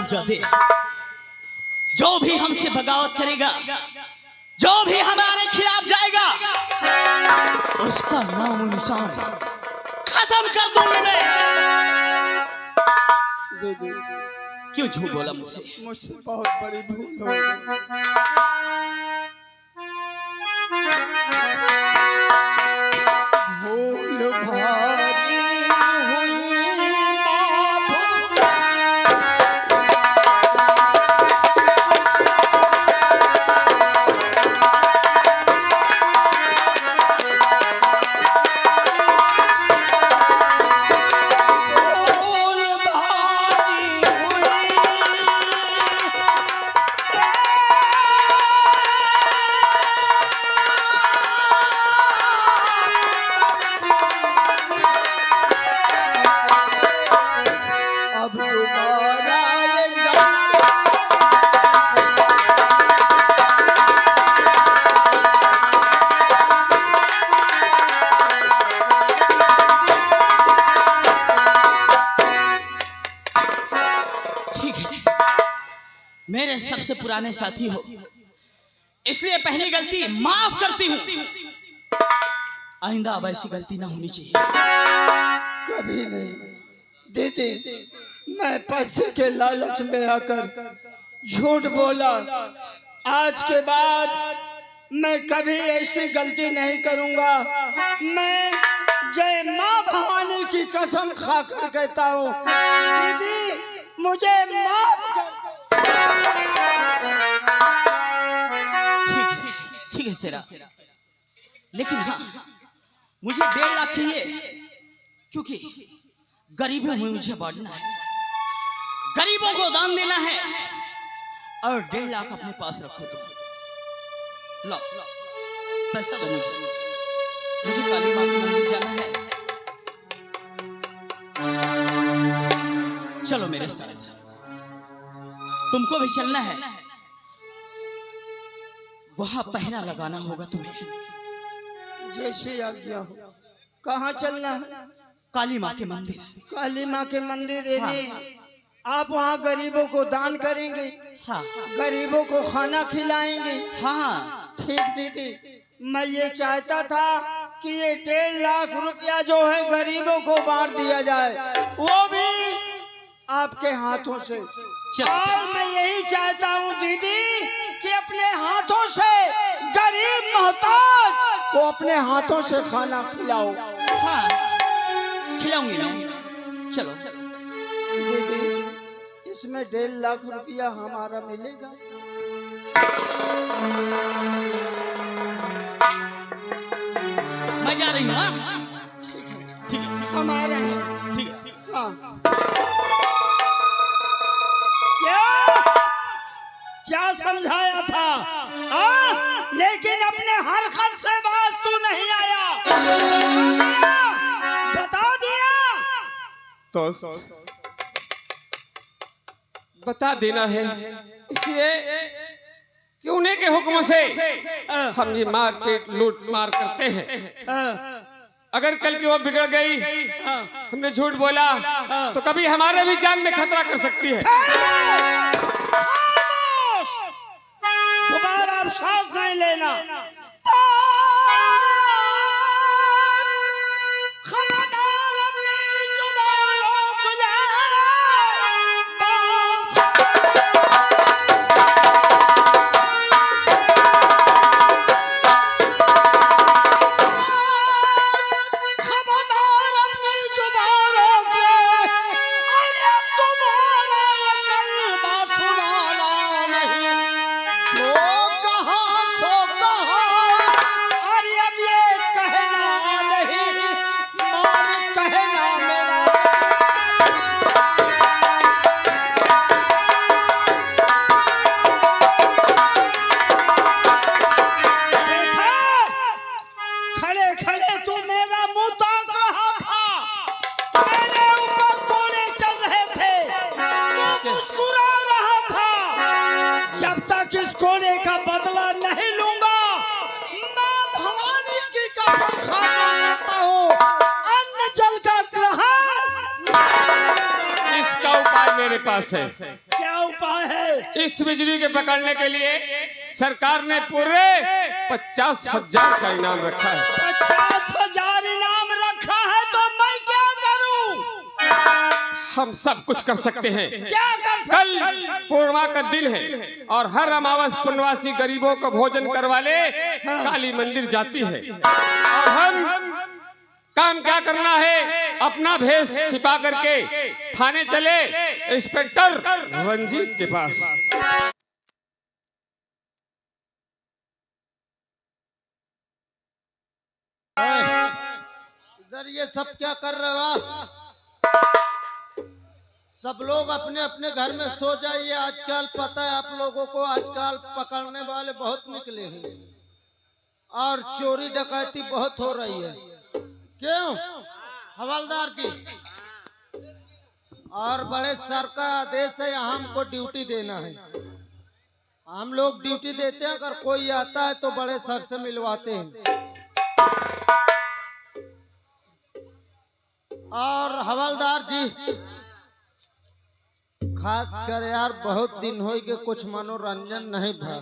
मुआवजा दे। जो भी हमसे बगावत करेगा, जो भी हमारे खिलाफ जाएगा, उसका नाम निशान खत्म कर दूंगी मैं। दीदी क्यों झूठ बोला मुझसे? मुझसे बहुत बड़ी भूल हो गई। भूल भारी हुई मेरे सबसे पुराने साथी हो, इसलिए पहली गलती माफ करती हूँ। आइंदा अब ऐसी गलती ना होनी चाहिए। कभी नहीं दीदी, मैं पैसे के लालच में आकर झूठ बोला। आज के बाद मैं कभी ऐसी गलती नहीं करूंगा। मैं जय माँ भवानी की कसम खाकर कहता हूँ, दीदी मुझे माफ कर। ठीक है सेरा, लेकिन हाँ मुझे 1.5 लाख चाहिए, क्योंकि गरीबों में मुझे बांटना है, गरीबों को दान देना है। और 1.5 लाख अपने पास रखो तुम। लो पैसा दो मुझे काली माँ के मंदिर जाना है। चलो मेरे साथ, तुमको भी चलना है। वहां पहरा लगाना होगा तुम्हें। जैसे आज्ञा हो। कहाँ चलना है? काली माँ के मंदिर। काली माँ के मंदिर आप वहाँ गरीबों को दान करेंगे? हाँ। गरीबों को खाना खिलाएंगे? हाँ। ठीक दीदी, मैं ये चाहता था कि ये 1.5 लाख रुपया जो है गरीबों को बांट दिया जाए, वो भी आपके हाथों से। और मैं यही चाहता हूँ दीदी कि अपने हाथों से गरीब मोहताज को अपने हाथों से खाना खिलाओ। हाँ खिलाऊंगी मैं। चलो दीदी, इसमें 1.5 लाख रुपया हमारा मिलेगा? मैं जा रही हूँ। ठीक है हमारा है। ठीक है। हाँ। क्या समझाया था? लेकिन अपने हर खर्च से बात तू नहीं आया। बता दिया तो बता देना है, इसलिए कि उन्हीं के हुक्म से हम ये मारपीट लूट मार करते हैं। अगर कल की वो बिगड़ गई, हमने झूठ बोला, तो कभी हमारे भी जान में खतरा कर सकती है। दोबारा अब सांस नहीं लेना। पास है। क्या इस बिजली के पकड़ने के लिए सरकार ने पूरे 50,000 का इनाम रखा है। 50,000 इनाम रखा है, तो मैं क्या करूं? हम सब कुछ कर सकते हैं। क्या कर सकते? कल पूर्णिमा का दिन है और हर अमावस पुण्यवासी गरीबों को भोजन करवाले काली मंदिर जाती है। और हम काम क्या करना है, अपना भेष छिपा करके थाने चले इंस्पेक्टर रंजीत के पास। इधर ये सब क्या कर रहे हो? सब लोग अपने अपने घर में सो जाइए। आजकल पता है आप लोगों को, आजकल पकड़ने वाले बहुत निकले हैं और चोरी डकैती बहुत हो रही है। क्यों हवलदार जी? और बड़े सर का आदेश है, हमको ड्यूटी देना है। हम लोग ड्यूटी देते हैं, अगर कोई आता है तो बड़े सर से मिलवाते हैं। और हवलदार जी, खास कर यार बहुत दिन हो गए, कुछ मनोरंजन नहीं था।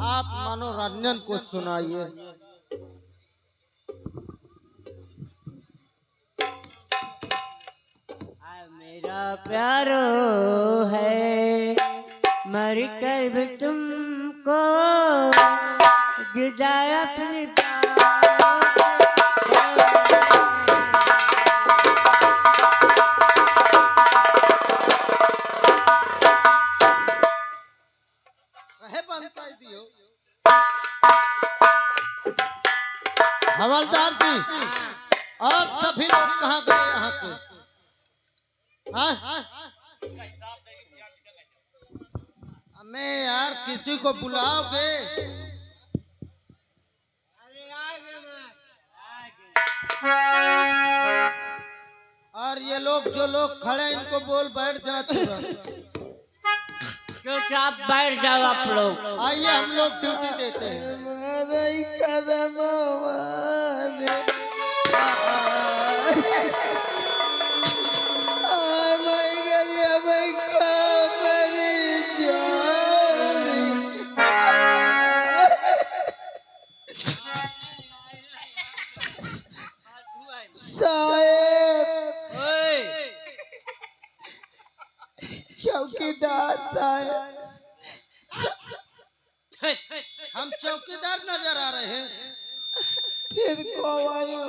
आप मनोरंजन कुछ सुनाइए। मेरा प्यारो है, मर कर भी तुमको जुदा अपनी हवलदार जी, आप सभी लोग कहाँ गए यहाँ के? हमें यार किसी को बुलाओगे? और ये लोग जो लोग खड़े इनको बोल बैठ जाते। चुपचाप बैठ जाओ आप लोग। आइए हम लोग ड्यूटी देते हैं। चौकीदार साहब, हम चौकीदार नजर आ रहे हैं। फिर कौन आयो?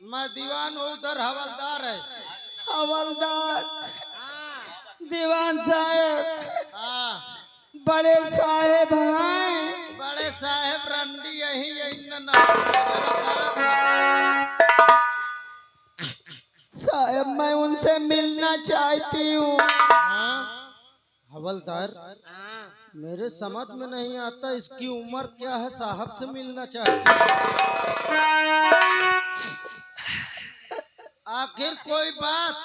मैं दीवान हूँ, उधर हवलदार है। हवलदार दीवान साहब, हाँ, बड़े साहेब हैं। बड़े साहेब रंडी यही साहब, मैं उनसे मिलना चाहती हूँ। हवलदार, मेरे समझ में नहीं आता इसकी उम्र क्या है, साहब से मिलना चाहती आखिर कोई बात?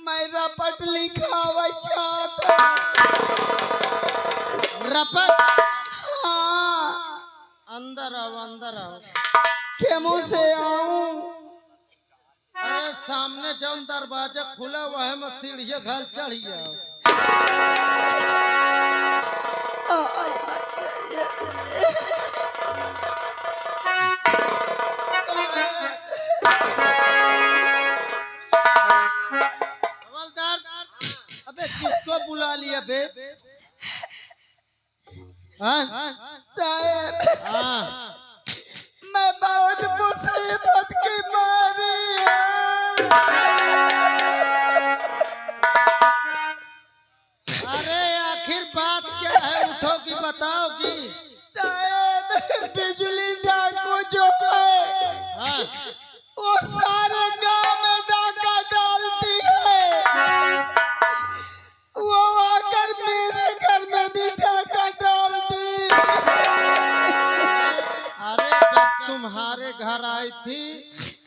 मैं रपट लिखावा चाहता। रपट? हाँ। अंदर आओ, अंदर आओ। केमो से आऊं? अरे सामने जो दरवाजा खुला हुआ है, मैं सीढ़िया घर चढ़िया। हवलदार, अबे किसको बुला लिया बे? हाँ? साहब, हाँ। मैं बहुत मुसीबत की मारी हूँ। अरे आखिर बात क्या है, उठोगी बताओगी? साहब, बिजली डाकू जो है, हाँ। वो सारे गांव में डाका डालती है। वो आकर मेरे घर में भी डाका डालती। अरे जब तुम्हारे घर आई थी,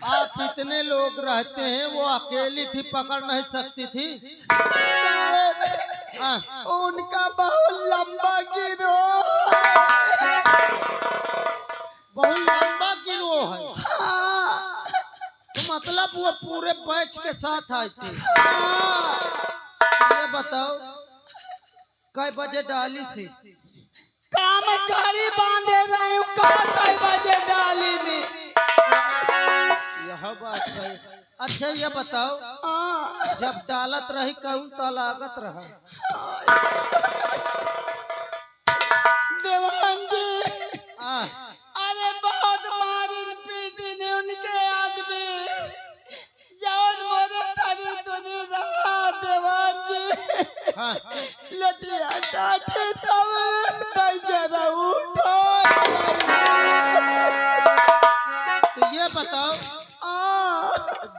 आप इतने लोग रहते हैं, वो अकेली थी, पकड़ नहीं सकती थी? साहब, हाँ। उनका बहुत लंबा गिरोह है। बहुत लंबा गिरोह है। हाँ, तो मतलब वो पूरे बैच के साथ आई थी? हाँ। ये बताओ, कई बजे डाली थी? काम गाड़ी बांधे रहे हूँ, कई बजे डाली थी। यह बात सही। अच्छा ये बताओ, हाँ, जब डालत रही कहूँ तो लागत रहा? देवान जी, आ, अरे बहुत मारिन पीटी ने उनके आदमी, जौन मोरे तनी तुनी रहा देवान जी। हाँ, लटिया टाटे सब दई जरा उठो। तो ये बताओ, आ,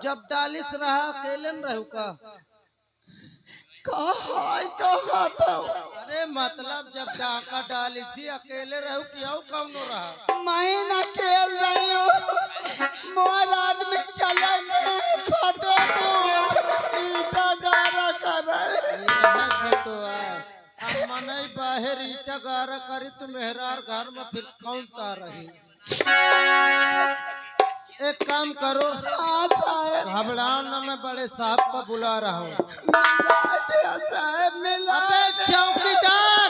जब डालित रहा अकेले न रहू का? कहा तो अरे मतलब जब डाका डाली थी अकेले रहू कि और कौनो रहा? मैं न खेल रही हूँ, मोर आदमी चले गए फतेहपुर, ईटा गारा कर रहे। यहाँ से तो अब मनई बाहर ईटा गारा करी तो मेहरार घर में फिर कौन ता रही? एक काम करो, हाँ साहब, घबराओ न, मैं बड़े साहब को बुला रहा हूँ। मिला दे साहब, मिला अबे दे। चौकीदार!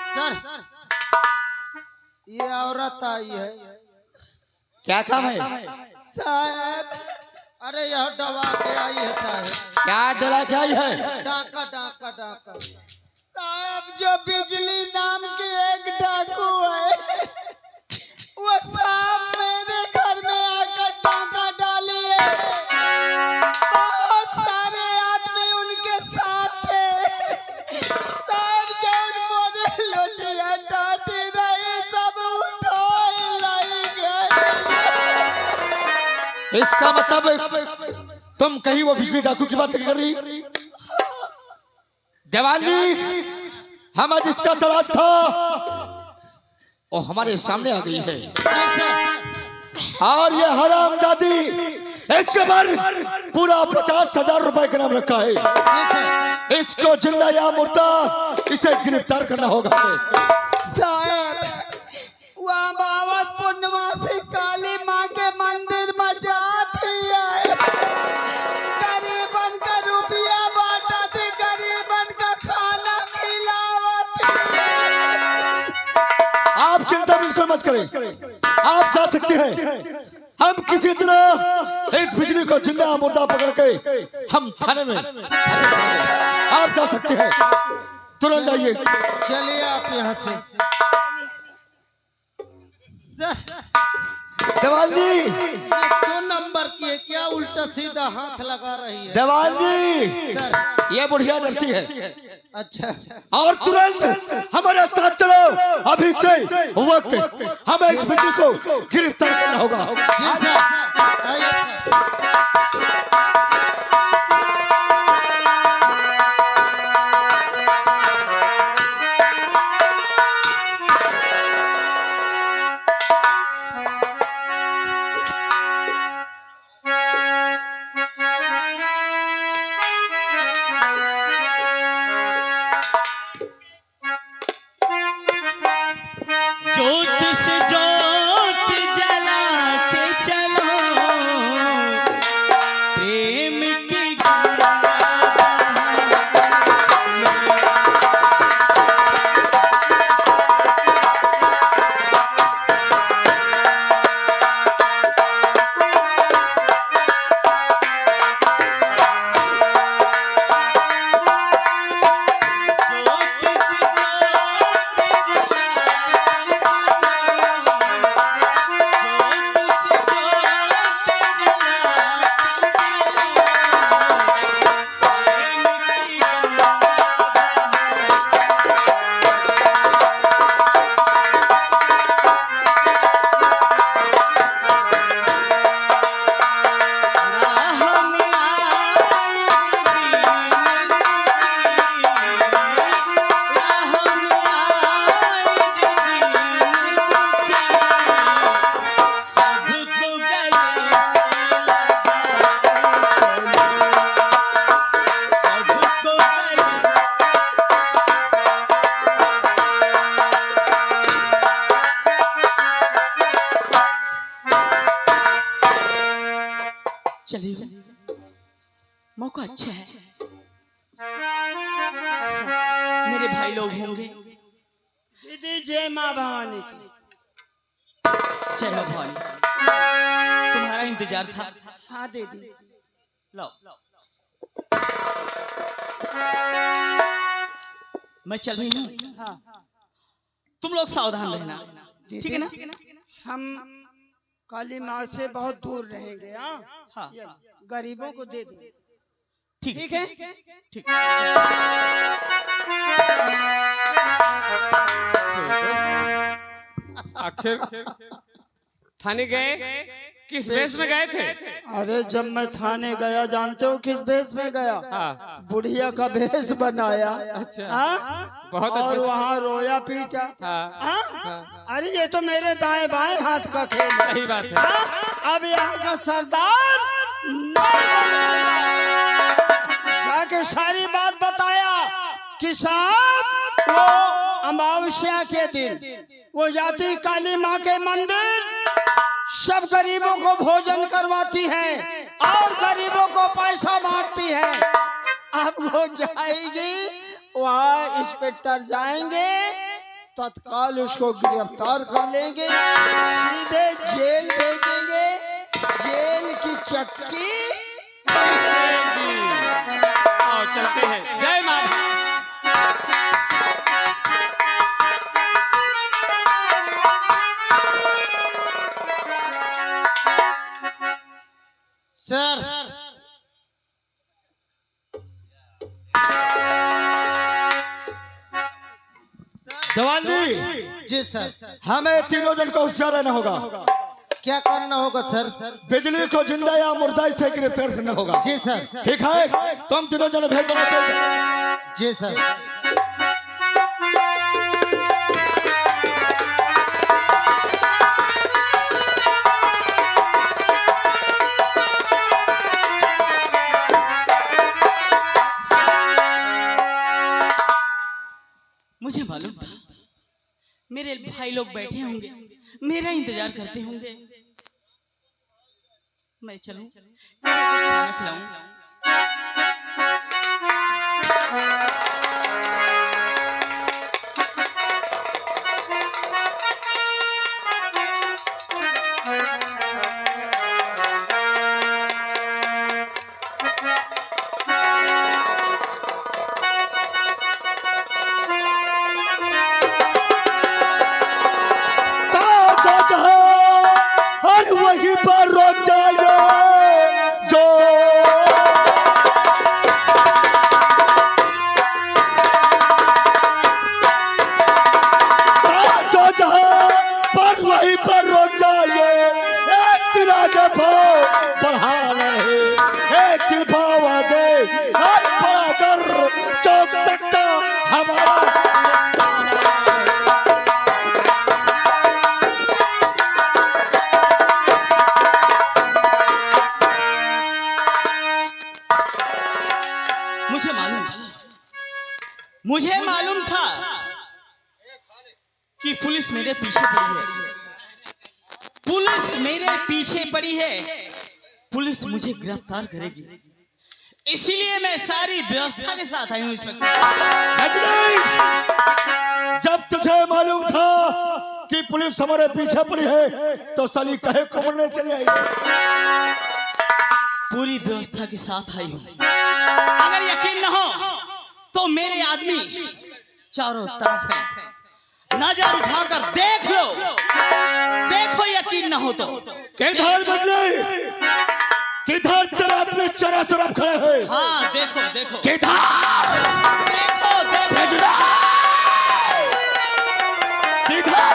सर, सर, ये औरत आई है। क्या काम है? साहब, अरे यह दबा के आई है साहब। क्या डरा क्या है? डाका डाका डाका। साहब जो बिजली नाम के एक डाकू है, वो साहब मेरे घर में आकर डाका डाली है। बहुत सारे आदमी उनके साथ थे। साहब जौन मोरे लोटिया डाटी रही सब उठाई लाई गई। इसका मतलब तुम कहीं वो बिजली डाकू की बात कर रही? देवाली, हम आज इसका तलाश था वो हमारे सामने आ गई है, और ये हरामजादी इसके पर पूरा 50,000 रुपए का नाम रखा है। इसको जिंदा या मुर्दा इसे गिरफ्तार करना होगा। साहब वहाँ बाबत पूर्णमासी काली माँ के मंदिर में जाती है, गरीबन का रुपया बांटा थी, गरीबन का खाना खिलावती। आप चिंता बिल्कुल मत करें, आप जा सकते हैं। हम किसी तरह एक बिजली को जिंदा मुर्दा पकड़ के हम थाने में आप जा सकते हैं, तुरंत आइए। चलिए आप यहाँ से। देवाली, ये 2 नंबर की है क्या? उल्टा सीधा हाथ लगा रही है। देवाली, सर, ये बुढ़िया डरती है। अच्छा और तुरंत हमारे साथ चलो, अभी से वक्त हमें इस बिजली को गिरफ्तार करना होगा। जी सर, आइए सर। ज्योत से ज्योत जलाते चलो, प्रेम चलिए, मौका अच्छा है। मेरे भाई लोग होंगे। दीदी जय माँ भवानी की। जय माँ भवानी। तुम्हारा इंतजार था। हाँ दीदी। लो, मैं चल रही हूँ। हाँ तुम लोग सावधान रहना, ठीक है ना? हम काली माँ से बहुत दूर रहेंगे। हाँ हाँ, ये गरीबों को दे दें। ठीक ठीक है। ठीक। आखिर थाने गए, किस वेश में गए थे? अरे जब मैं थाने गया, जानते हो किस भेष में गया? हाँ, बुढ़िया का भेष बनाया। अच्छा। हाँ? बहुत और अच्छा। वहाँ रोया पीटा। हाँ, हाँ? हाँ, अरे ये तो मेरे दाएं बाएं हाथ का खेल है। सही बात है। हाँ? अब यहाँ का सरदार जाके सारी बात बताया कि साहब वो अमावस्या के दिन वो जाती काली माँ के मंदिर, सब गरीबों को भोजन करवाती हैं और गरीबों को पैसा बांटती हैं। अब वो जाएगी, वहाँ इंस्पेक्टर जाएंगे, तत्काल उसको गिरफ्तार कर लेंगे, सीधे जेल भेजेंगे। जेल की चक्की। आओ चलते हैं। जय माँ। सर जवान जी, जी सर। हमें तीनों जन को होशियार रहना होगा। क्या करना होगा सर? बिजली को जिंदा या मुर्दा से गिरफ्तार करना होगा। जी सर। ठीक है, तुम तीनों जन भेज दो। जी सर। मुझे मालूम था मेरे भाई लोग बैठे होंगे, मेरा इंतजार करते होंगे। मैं चलूं, खाना खिलाऊं। और वहीं पर रोक जाए जो जहाँ पर वहीं पर रोक जाए। एक दिल आगे भाव बढ़ा रहे, एक दिल भाव आगे बढ़ाकर चौक सकता हमारा। मुझे मालूम था कि पुलिस मेरे पीछे पड़ी है। पुलिस मेरे पीछे पड़ी है। पुलिस मुझे गिरफ्तार करेगी, इसीलिए मैं सारी व्यवस्था के साथ आई हूँ इंस्पेक्टर। जब तुझे मालूम था कि पुलिस हमारे पीछे पड़ी है तो साली कहे कोमरने चली आई। पूरी व्यवस्था के साथ आई हूँ। अगर यकीन न हो तो मेरे आदमी चारों तरफ है, नजर उठाकर देख लो। देखो, यकीन न हो तो। किधर बदले, किधर तेरा आदमी चारों तरफ खड़े हैं? हाँ देखो देखो, किधर देखो देखो। किधर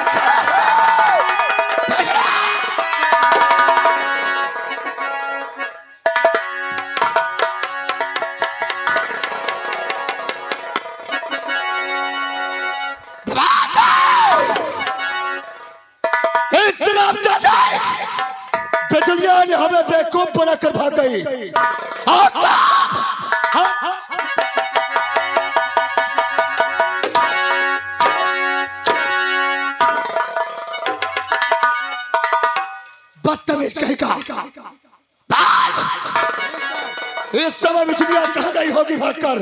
बेजलिया ने हमें बेवकूफ बनाकर भाग गई। बदतमीज कहीं का। इस समय बिजलियां कहाँ गई होगी भागकर?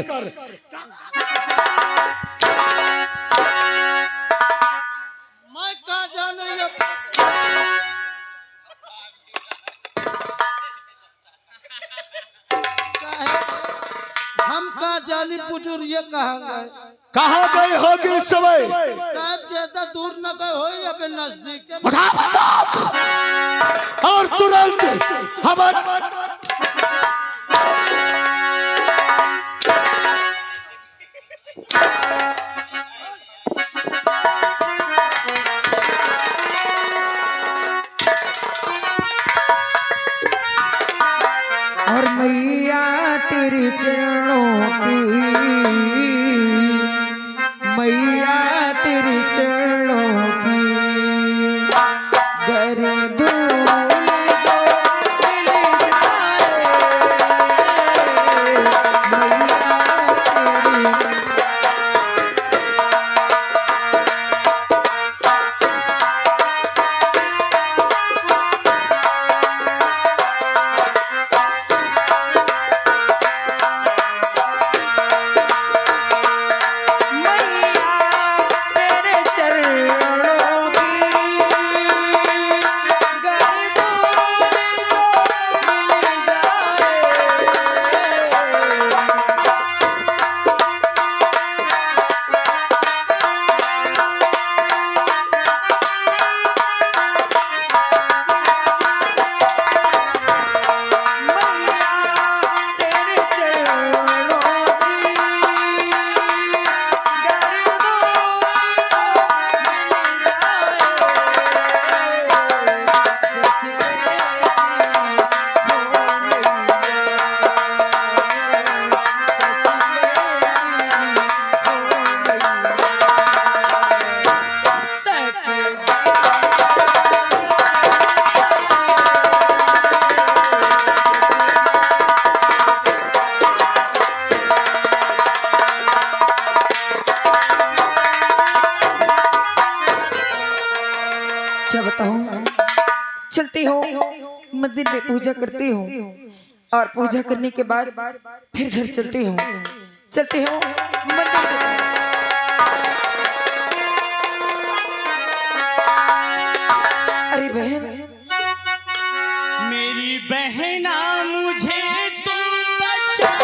मैं कहाँ जाने ये हम कहाँ जानी बुजुर्ग ये कहाँ गए? कहाँ गई होगी इस समय? साहब ज्यादा दूर न गए हो या फिर नजदीक है? उठा बंदूक और तुरंत हमारा और मैया तेरे चरणों की, मैया तेरे चरणों की गर धूल जो मिल जाए, मैया तेरी क्या बताऊं, चलती हूँ मंदिर में पूजा करती हूँ और पूजा करने के बाद फिर घर चलती हूँ, चलती हूँ मंदिर में। अरे बहन, मेरी बहना मुझे तुम बचा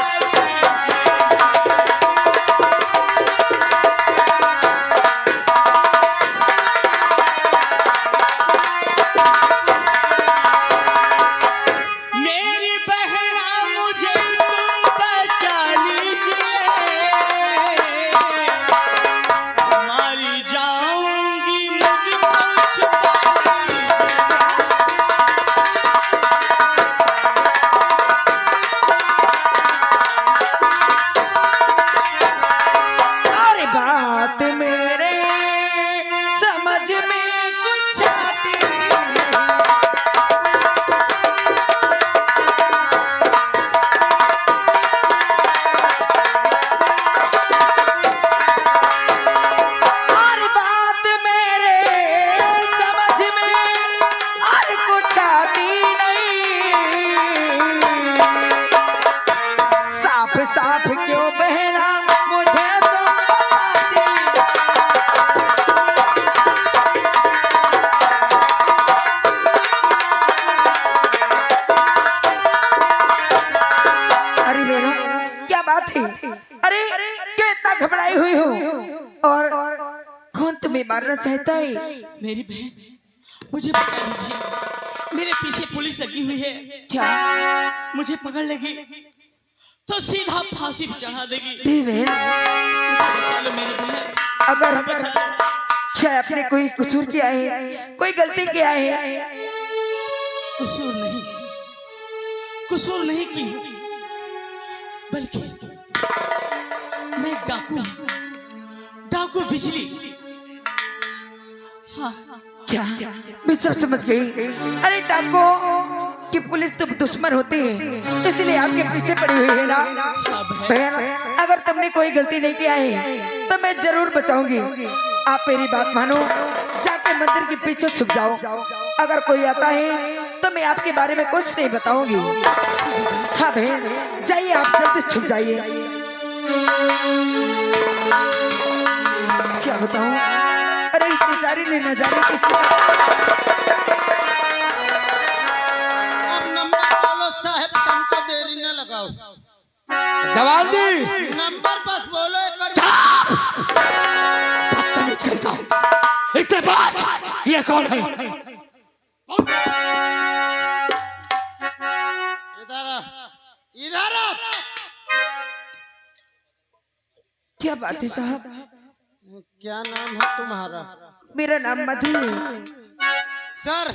मेरी बहना मुझे तुम बचा लीजिए, मारी जाऊंगी मुझको छुपा अरे बात मेरे समझ में कुछ आती नहीं। अरे बात मेरे समझ में और कुछ आती नहीं। साफ साफ क्यों बहना मुझे तो बताती। अरे बहना, क्या बात है? अरे क्यों इतना घबराई हुई हो? और कौन तुम्हें मारना चाहता है? मेरी बहन मुझे बता दीजिए, मेरे पीछे पुलिस लगी हुई है, क्या मुझे पकड़ लेगी तो सीधा फांसी पे चढ़ा देगी। बहन, चलो मेरी बहन, अगर चलो। क्या आपने कोई कसूर किया है, कोई गलती किया है? कसूर नहीं की, बल्कि मैं डाकू बिजली। हाँ, क्या मैं सब समझ गई। अरे डाको कि पुलिस तो दुश्मन होती है, इसलिए आपके पीछे पड़ी हुई है ना। बहन, अगर तुमने कोई गलती नहीं किया है तो मैं जरूर बचाऊंगी। आप मेरी बात मानो, जाके मंदिर के पीछे छुप जाओ। अगर कोई आता है तो मैं आपके बारे में कुछ नहीं बताऊंगी। हाँ बहन, जाइए आप जल्दी छुप जाइए। क्या बताऊं, अरे इस बेचारी ने न जाने किसी अब नंबर बोलो साहब, तुमको देरी न लगाओ। जवान जी, नंबर बस बोलो एक बार। बदतमीज कहीं का, इससे बात, ये कौन है? इधर आ, इधर आ। क्या बात है साहब? क्या नाम है तुम्हारा? मेरा नाम मधु है। सर,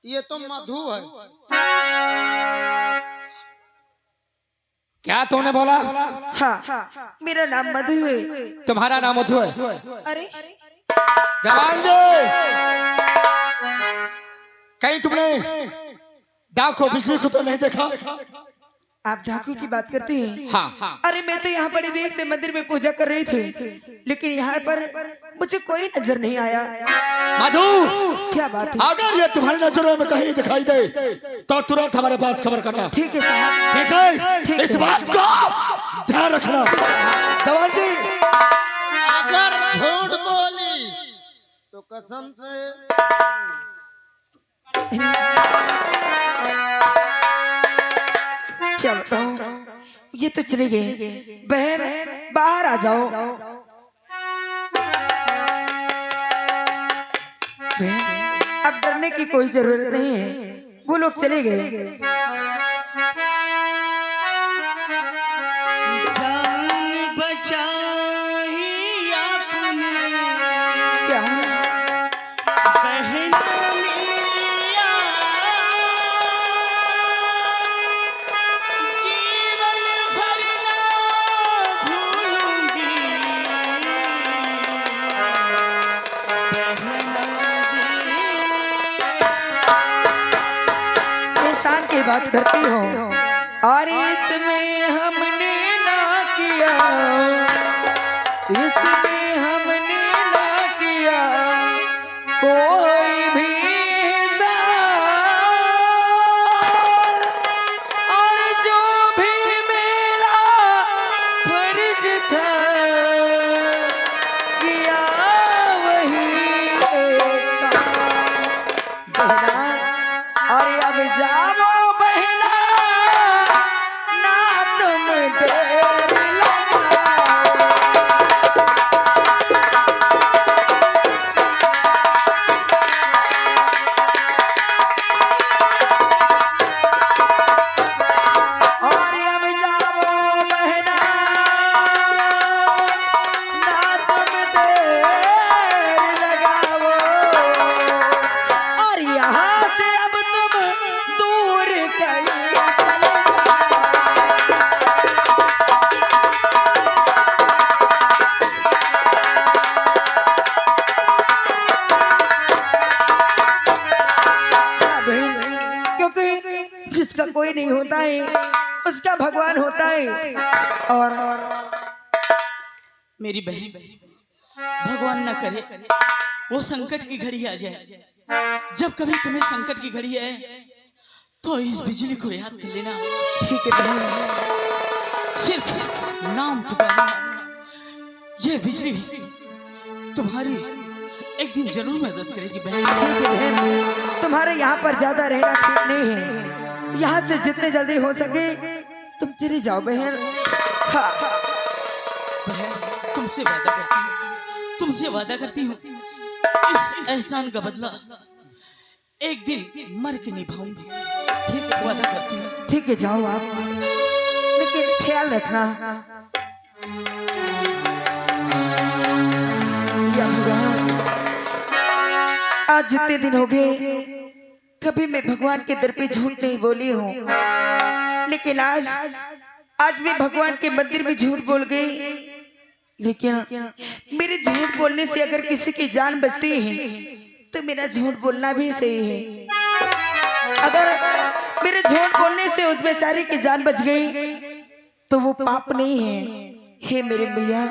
ये तो मधु है। क्या तूने बोला? हाँ, मेरा नाम मधु है। तुम्हारा नाम मधु है? अरे जवान जी, कहीं तुमने डाको बिजली को तो नहीं देखा? आप डाकू की बात करते हैं? हाँ। अरे मैं तो यहाँ बड़ी देर से मंदिर में पूजा कर रही थी, लेकिन यहाँ पर मुझे कोई नजर नहीं आया। मधु, क्या बात है? अगर ये तुम्हारी नजरों में कहीं दिखाई दे तो तुरंत हमारे पास खबर करना। ठीक है साहब। ठीक है, ठीक इस है। बात को ध्यान रखना। जवान जी, अगर झूठ बोली तो कसम से क्या बताऊं, ये तो चले गए। बहन बाहर आ जाओ। बहन, अब डरने की कोई जरूरत नहीं है, वो लोग चले गए। जान बचाई आपने क्या? बहना मेरिया, जीवन भर ना भूलूंगी, बहना एहसान की बात करती हो, और इसमें हमने ना किया, इसमें हमने ना किया कोई भी हिसाब, और जो भी मेरा फर्ज था किया वही बहना। और अब जाओ बहना, ना तुम देर लगाओ। और अब जाओ बहना, ना तुम देर लगाओ। और यहाँ से अब तुम दूर कहीं चले जाओ। क्योंकि जिसका कोई नहीं होता है उसका भगवान होता है। और मेरी बहन, भगवान न करे वो संकट की घड़ी आ जाए। जब कभी तुम्हें संकट की घड़ी आए तो इस बिजली को याद कर लेना। ठीक है बहन, सिर्फ नाम पुकारना, ये बिजली तुम्हारी एक दिन जरूर मदद करेगी बहन। ठीक है बहन, तुम्हारे यहाँ पर ज्यादा रहना ठीक नहीं है। यहाँ से जितने जल्दी हो सके तुम चली जाओ बहन। हाँ, बहन, तुमसे वादा करती हूँ, तुमसे वादा करती हूँ, इस एहसान का बदला एक दिन मर के निभाऊंगी। ठीक है, वादा करती हूँ। ठीक है जाओ आप, लेकिन ख्याल रखना। या भगवान, आज जितने दिन हो गए कभी मैं भगवान के दर पे झूठ नहीं बोली हूँ, लेकिन आज मैं भगवान के मंदिर में झूठ बोल गई। लेकिन मेरे झूठ बोलने से अगर किसी की जान बचती है तो मेरा झूठ बोलना भी सही है। अगर मेरे झूठ बोलने से उस बेचारे की जान बच गई तो वो पाप नहीं है। हे मेरे भैया,